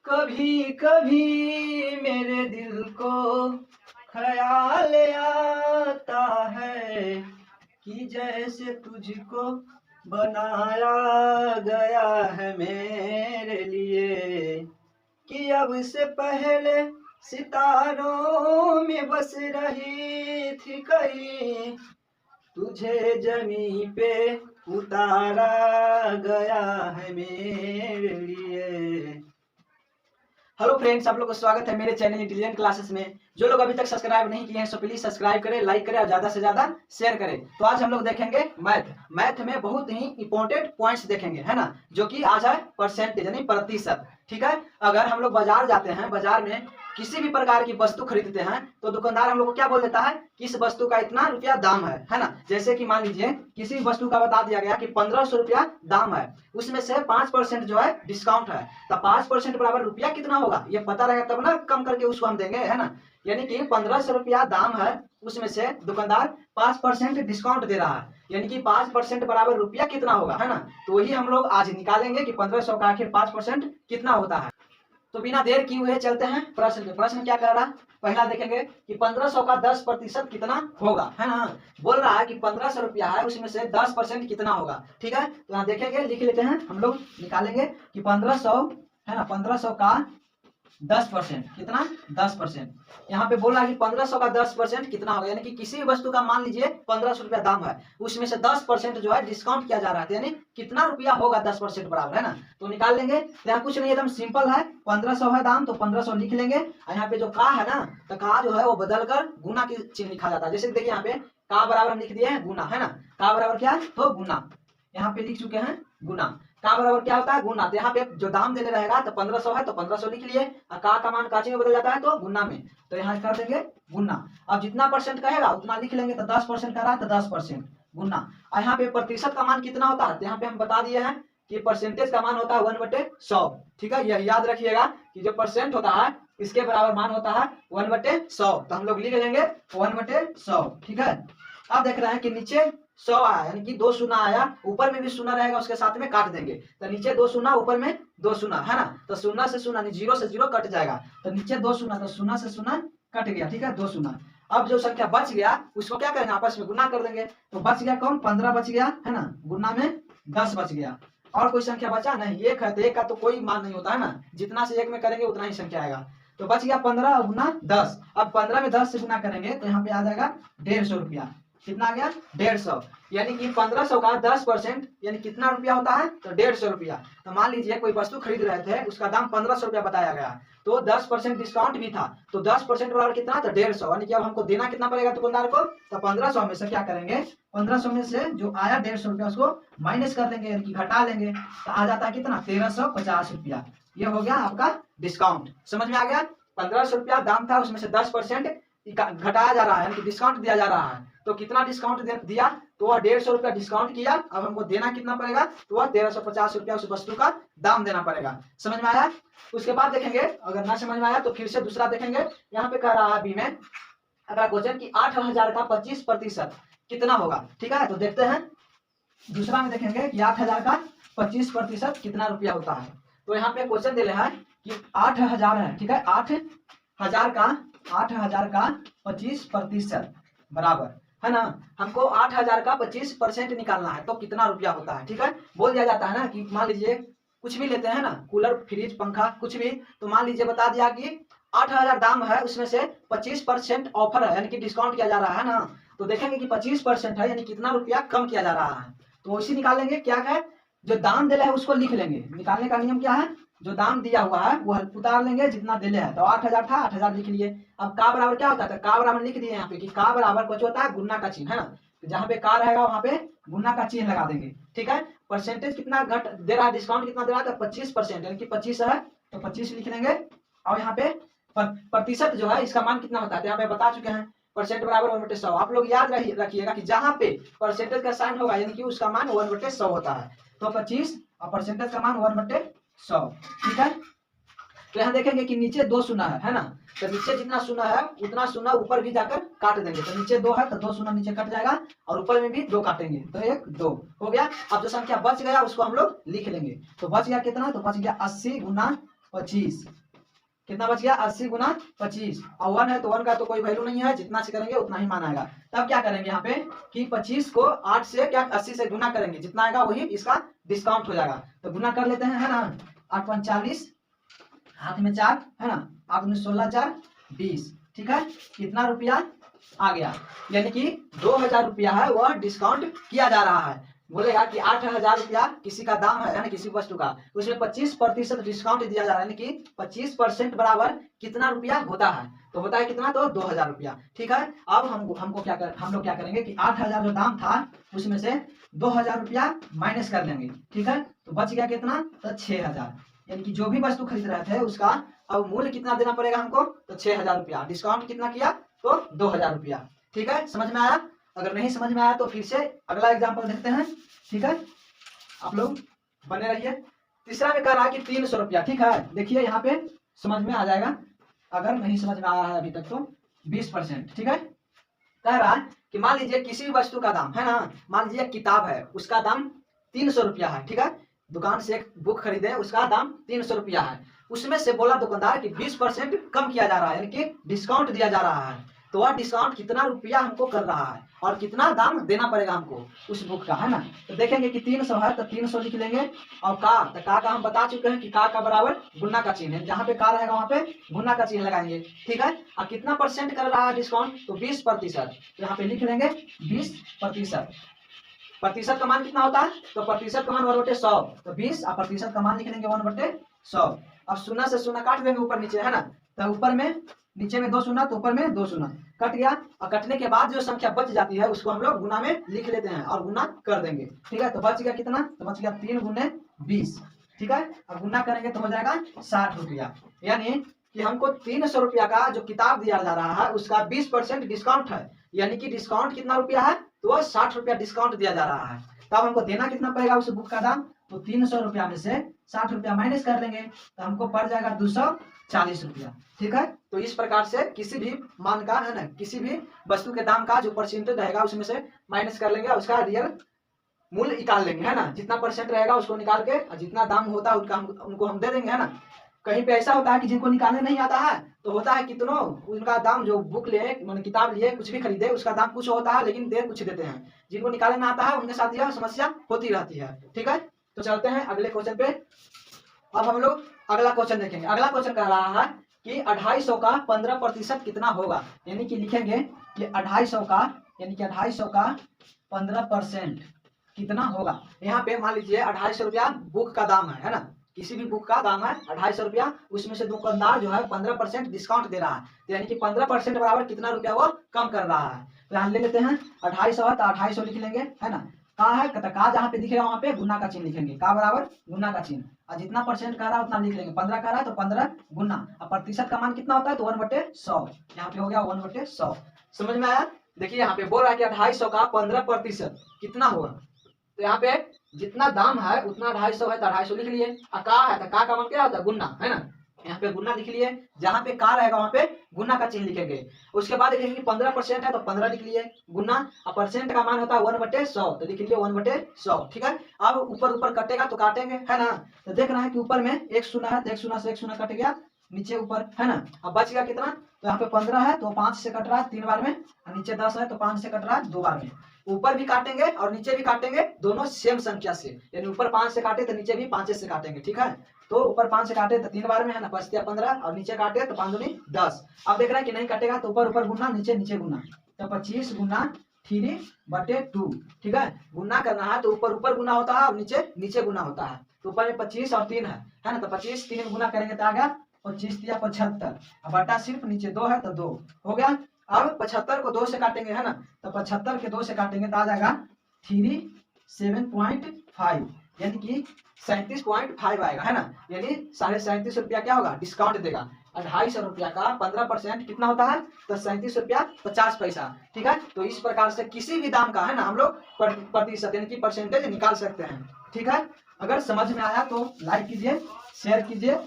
कभी कभी मेरे दिल को ख्याल आता है कि जैसे तुझको बनाया गया है मेरे लिए, कि अब से पहले सितारों में बस रही थी कहीं, तुझे जमी पे उतारा गया है मेरे लिए। हेलो फ्रेंड्स, आप लोग को स्वागत है मेरे चैनल इंटेलिजेंट क्लासेस में। जो लोग अभी तक सब्सक्राइब नहीं किए हैं सो प्लीज सब्सक्राइब करें, लाइक करें और ज्यादा से ज्यादा शेयर करें। तो आज हम लोग देखेंगे मैथ में बहुत ही इंपॉर्टेंट पॉइंट्स देखेंगे, है ना, जो कि आज है परसेंटेज यानी प्रतिशत। ठीक है, अगर हम लोग बाजार जाते हैं, बाजार में किसी भी प्रकार की वस्तु खरीदते हैं तो दुकानदार हम लोग को क्या बोल देता है कि इस वस्तु का इतना रुपया दाम है ना। जैसे कि मान लीजिए किसी वस्तु का बता दिया गया कि 1500 रुपया दाम है, उसमें से 5% जो है डिस्काउंट है, तो 5% बराबर रुपया कितना होगा ये पता रहेगा तब ना कम करके उसको हम देंगे, है ना। यानी कि 1500 रुपया दाम है, उसमें से दुकानदार 5% डिस्काउंट दे रहा है, यानी कि 5% बराबर रुपया कितना होगा, है ना। तो वही हम लोग आज निकालेंगे कि 1500 का आखिर 5% कितना होता है। तो बिना देर किए हुए चलते हैं प्रश्न पे। प्रश्न क्या कह रहा है, पहला देखेंगे कि 1500 का 10% कितना होगा, है ना। बोल रहा है कि 1500 रुपया है, उसमें से 10% कितना होगा। ठीक है, तो यहाँ देखेंगे, लिख लेते हैं हम लोग, निकालेंगे कि 1500 है ना, 1500 का 10% कितना, 10%। यहाँ पे बोला कि 1500 का 10% कितना होगा, यानी कि किसी भी वस्तु का मान लीजिए 1500 रुपया दाम है, उसमें से 10% जो है डिस्काउंट किया जा रहा है, यानी कितना रुपया होगा 10% बराबर, है ना। तो निकाल लेंगे, तो यहाँ कुछ नहीं, एकदम सिंपल है। 1500 है दाम तो 1500 लिख लेंगे, और यहाँ पे जो का है ना, तो का जो है वो बदल कर गुना की चिन्ह लिखा जाता है। जैसे देखिए यहाँ पे का बराबर हम लिख दिए हैं गुना, है ना। का बराबर क्या तो गुना, यहाँ पे लिख चुके हैं गुना। का बराबर क्या होता है गुना, तो यहाँ पे जो दाम देने रहेगा तो 1500 है तो 1500 लिख लिए, और का मान काची में बदल जाता है तो गुना में, तो यहाँ कर देंगे गुना। अब जितना परसेंट कहेगा उतना लिख लेंगे, तो 10% कह रहा है तो 10% गुना। और यहाँ पे प्रतिशत का मान कितना होता है, तो यहाँ पे हम बता दिए हैं कि परसेंटेज का मान होता है 1/100। ठीक है, यह याद रखिएगा कि जो परसेंट होता है इसके बराबर मान होता है 1/100, तो हम लोग लिख लेंगे 1/100। ठीक है, अब देख रहे हैं कि नीचे 100 आया, यानी कि 2 शून्य आया, ऊपर में भी शून्य रहेगा उसके साथ में काट देंगे, तो नीचे 2 शून्य ऊपर में 2 शून्य, है ना। तो शून्य से शून्य, 0 से 0 कट जाएगा, तो नीचे 2 शून्य, तो शून्य से शून्य कट गया। ठीक है, 2 शून्य। अब जो संख्या बच गया उसको क्या करेंगे, आपस में गुना कर देंगे, तो बच गया कौन, 15 बच गया, है ना, गुना में 10 बच गया। और कोई संख्या बचा नहीं, एक है तो एक का तो कोई मान नहीं होता, है ना, जितना से एक में करेंगे उतना ही संख्या आएगा। तो बच गया 15 गुना 10। अब 15 में 10 से गुना करेंगे तो यहाँ पे आ जाएगा 150 रुपया। कितना आ गया 150, यानी कि 1500 का 10% यानी कितना रुपया होता है तो 150 रुपया। तो मान लीजिए कोई वस्तु खरीद रहे थे, उसका दाम 1500 रुपया बताया गया, तो 10% डिस्काउंट भी था, तो 10% बराबर कितना तो 150, यानी कि अब हमको देना कितना पड़ेगा दुकानदार को, तो 1500 में से क्या करेंगे, 1500 में से जो आया 150 रुपया उसको माइनस कर देंगे, यानी कि घटा लेंगे, तो आ जाता है कितना 1350 रुपया। ये हो गया आपका डिस्काउंट। समझ में आ गया, 1500 रुपया दाम था, उसमें से 10% घटाया जा रहा है, यानी कि डिस्काउंट दिया जा रहा है। तो कितना डिस्काउंट दिया, तो वह 150 रुपया डिस्काउंट किया। अब हमको देना कितना पड़ेगा, तो वह 1350 रुपया उस वस्तु का दाम देना पड़ेगा। समझ में आया। उसके बाद देखेंगे, अगर ना समझ में आया तो फिर से दूसरा देखेंगे। यहाँ पे कह रहा है बी में अगला क्वेश्चन की 8000 का 25% कितना होगा। ठीक है, तो देखते हैं दूसरा में देखेंगे कि 8000 का 25% कितना रुपया होता है। तो यहाँ पे क्वेश्चन दे रहा है कि 8000 है, ठीक है, 8000 का 25% बराबर, है ना। हमको 8000 का 25% निकालना है, तो कितना रुपया होता है। ठीक है, बोल दिया जाता है ना कि मान लीजिए कुछ भी लेते हैं ना, कूलर फ्रिज पंखा कुछ भी, तो मान लीजिए बता दिया कि 8000 दाम है, उसमें से 25% ऑफर है, यानी कि डिस्काउंट किया जा रहा है ना। तो देखेंगे कि 25% है, यानी कितना रुपया कम किया जा रहा है, तो वैसे निकालेंगे। क्या है, जो दाम दिला है उसको लिख लेंगे। निकालने का नियम क्या है, जो दाम दिया हुआ है वो उतार लेंगे जितना दिले है, तो 8000 था 8000 लिख लिए। अब का बराबर क्या होता है, का बराबर लिख दिए यहाँ पे कि का बराबर कुछ होता है गुना का चिन्ह, है ना। तो जहाँ पे का रहेगा वहां पे गुना का चिन्ह लगा देंगे। ठीक है, परसेंटेज कितना घट दे रहा है, डिस्काउंट कितना दे रहा है, तो 25%, यानी कि 25 है तो 25 लिख लेंगे। और यहाँ पे प्रतिशत जो है इसका मान कितना होता है, तो यहाँ पे बता चुके हैं, परसेंट बराबर 1/100। आप लोग याद रखिएगा कि जहाँ पे परसेंटेज का साइन होगा यानी कि उसका मान 1/100 होता है, तो 25 और परसेंटेज का मान 1/100। ठीक है, तो यहाँ देखेंगे कि नीचे 2 शून्य है ना, तो नीचे जितना शून्य है उतना शून्य ऊपर भी जाकर काट देंगे, तो नीचे 2 है तो 2 शून्य नीचे कट जाएगा, और ऊपर में भी 2 काटेंगे, तो 1 2 हो गया। अब जो संख्या बच गया उसको हम लोग लिख लेंगे, तो बच गया कितना, तो बच गया 80 गुना 25, कितना बच गया 80 गुना 25, और 1 है तो 1 का तो कोई वैल्यू नहीं है, जितना से करेंगे उतना ही मान आएगा। तब क्या करेंगे यहाँ पे कि 25 को 8 से क्या 80 से गुना करेंगे, जितना आएगा वही इसका डिस्काउंट हो जाएगा। तो गुना कर लेते हैं, है ना, 8 5 40, हाथ में 4, है ना, 8 में 16 4 20, ठीक है, कितना रुपया आ गया, यानी कि 2000 रुपया है वह डिस्काउंट किया जा रहा है। बोलेगा कि 8000 रुपया किसी का दाम है ना, किसी वस्तु का, उसमें 25% डिस्काउंट दिया जा रहा है, यानी कि 25% बराबर कितना रुपया होता है, तो होता है कितना, तो 2000 रुपया। ठीक है, अब हम लोग क्या करेंगे कि 8000 जो दाम था उसमें से 2000 रुपया माइनस कर लेंगे। ठीक है, तो बच गया कितना, तो 6000, यानी कि जो भी वस्तु खरीद रहे थे उसका अब मूल्य कितना देना पड़ेगा हमको, तो 6000 रुपया। डिस्काउंट कितना किया, तो 2000 रुपया। ठीक है, समझ में आया? अगर नहीं समझ में आया तो फिर से अगला एग्जाम्पल देखते हैं। ठीक है, आप लोग बने रहिए। तीसरा में कह रहा है कि 300 रुपया। ठीक है, देखिए यहाँ पे समझ में आ जाएगा, अगर नहीं समझ में आया है अभी तक तो 20%। ठीक है, कह रहा है कि मान लीजिए किसी भी वस्तु का दाम है ना, मान लीजिए किताब है, उसका दाम 300 रुपया है। ठीक है, दुकान से एक बुक खरीदे, उसका दाम 300 रुपया है, उसमें से बोला दुकानदार कि 20% कम किया जा रहा है, यानी कि डिस्काउंट दिया जा रहा है। तो वह डिस्काउंट कितना रुपया हमको कर रहा है और कितना दाम देना पड़ेगा हमको उस बुक का, है ना। तो देखेंगे कि 300 है तो 300 लिख लेंगे, और का हम बता चुके हैं कि का बराबर गुना का चिन्ह है, जहाँ पे का रहेगा वहाँ पे गुना का चिन्ह लगाएंगे। ठीक है, और कितना परसेंट कर रहा है डिस्काउंट, तो 20%। तो यहाँ पे लिख लेंगे 20%। प्रतिशत का मान कितना होता है, तो प्रतिशत का मान 1/100, तो 20, और प्रतिशत का मान लिख लेंगे 1/100। अब शून्य से शून्य काट देंगे ऊपर नीचे, है ना, तो ऊपर में नीचे में 2 शून्य, तो ऊपर में 2 शून्य कट गया, और कटने के बाद जो संख्या बच जाती है उसको हम लोग गुना में लिख लेते हैं और गुना कर देंगे। ठीक है, तो बच गया कितना, तो बच गया 3 गुने 20। ठीक है, और गुना करेंगे तो हो जाएगा 60 रुपया, यानी कि हमको 300 रुपया का जो किताब दिया जा रहा है उसका 20% डिस्काउंट है, यानी कि डिस्काउंट कितना रुपया है, तो 60 रुपया डिस्काउंट दिया जा रहा है। तब हमको देना कितना पड़ेगा उस बुक का दाम, तो 300 रुपया में से 60 रुपया माइनस कर देंगे, तो हमको पड़ जाएगा 240 रुपया। ठीक है, तो इस प्रकार से किसी भी मान का, है ना, किसी भी वस्तु के दाम का जो परसेंटेज रहेगा उसमें से माइनस कर लेंगे, उसका रियल मूल्य निकाल लेंगे, है ना, जितना परसेंट रहेगा उसको निकाल के, और जितना दाम होता है उनको हम दे देंगे, है ना। कहीं पे ऐसा होता है कि जिनको निकालने नहीं आता है, तो होता है कितनों उनका दाम, जो बुक लिए मैंने किताब लिए कुछ भी खरीदे उसका दाम कुछ होता है लेकिन दे कुछ देते हैं, जिनको निकालने ना आता है उनके साथ यह समस्या होती रहती है। ठीक है, तो चलते हैं अगले क्वेश्चन पे। अब हम लोग अगला क्वेश्चन देखेंगे। अगला क्वेश्चन कह रहा है कि 250 का 15% कितना होगा, यानी कि लिखेंगे कि 250 का, यानी कि 250 का 15% कितना होगा। यहाँ पे मान लीजिए 250 रुपया बुक का दाम है ना, किसी भी बुक का दाम है 250 रुपया, उसमें से दुकानदार जो है 15% डिस्काउंट दे रहा है, तो यानी कि 15% बराबर कितना रुपया वो कम कर रहा है। तो यहाँ ले लेते हैं 250 है तो 250 लिख लेंगे, है ना। का है तो का जहाँ पे दिखेगा वहाँ पे गुना का चिन्ह लिखेंगे, का बराबर गुना का चिन्ह, और जितना परसेंट कह रहा है उतना लिख लेंगे। 15 कह रहा है तो 15 गुना, और प्रतिशत का मान कितना होता है, तो 1/100, यहाँ पे हो गया 1/100। समझ में आया? देखिए यहाँ पे बोल रहा है कि 250 का 15% कितना होगा, तो यहाँ पे जितना दाम है उतना 250 है तो 250 लिख लिए, और का है तो का मान क्या होता है, गुना, है ना, यहाँ पे गुना लिख लिए, जहाँ पे का रहेगा वहाँ पे गुना का चिन्ह लिखेंगे। उसके बाद देखेंगे 15% है तो 15 लिख लिए गुना, और परसेंट का मान होता है 1/100, तो लिख लिए 1/100। ठीक है, अब ऊपर ऊपर कटेगा तो काटेंगे, है ना। तो देख रहे हैं कि ऊपर में 1 शून्य है तो 1 शून्य से 1 शून्य कट गया नीचे ऊपर, है ना। अब बच गया कितना, तो यहाँ पे 15 है तो 5 से कट रहा है 3 बार में, और नीचे 10 है तो 5 से कट रहा है 2 बार में। ऊपर भी काटेंगे और नीचे भी काटेंगे, दोनों सेम संख्या से, यानी ऊपर 5 से काटे तो नीचे भी 5 से काटेंगे। ठीक है, तो ऊपर 5 से काटे तो 3 बार में, है ना, 5 या 15, और नीचे काटे तो 5 दूनी 10। अब देख रहे हैं कि नहीं कटेगा तो ऊपर ऊपर गुना, नीचे नीचे गुना, तो 25 गुना 3/2। ठीक है, गुना करना है तो ऊपर ऊपर गुना होता है और नीचे नीचे गुना होता है, तो ऊपर में 25 और 3 है ना, तो 25 3 गुना करेंगे तो आ गया 25 या 75, बटा सिर्फ नीचे 2 है तो 2 हो गया। अब 75 को 2 से काटेंगे, है ना, तो 75 के 2 से काटेंगे तो आ जाएगा 37.5, यानी कि 37.5 आएगा, है ना, यानी 37.5 रुपया क्या होगा, डिस्काउंट देगा। 250 रुपया का 15% कितना होता है, तो 37 रुपया 50 पैसा। ठीक है, तो इस प्रकार से किसी भी दाम का, है ना, हम लोग प्रतिशत यानी कि परसेंटेज निकाल सकते हैं। ठीक है, अगर समझ में आया तो लाइक कीजिए, शेयर कीजिए।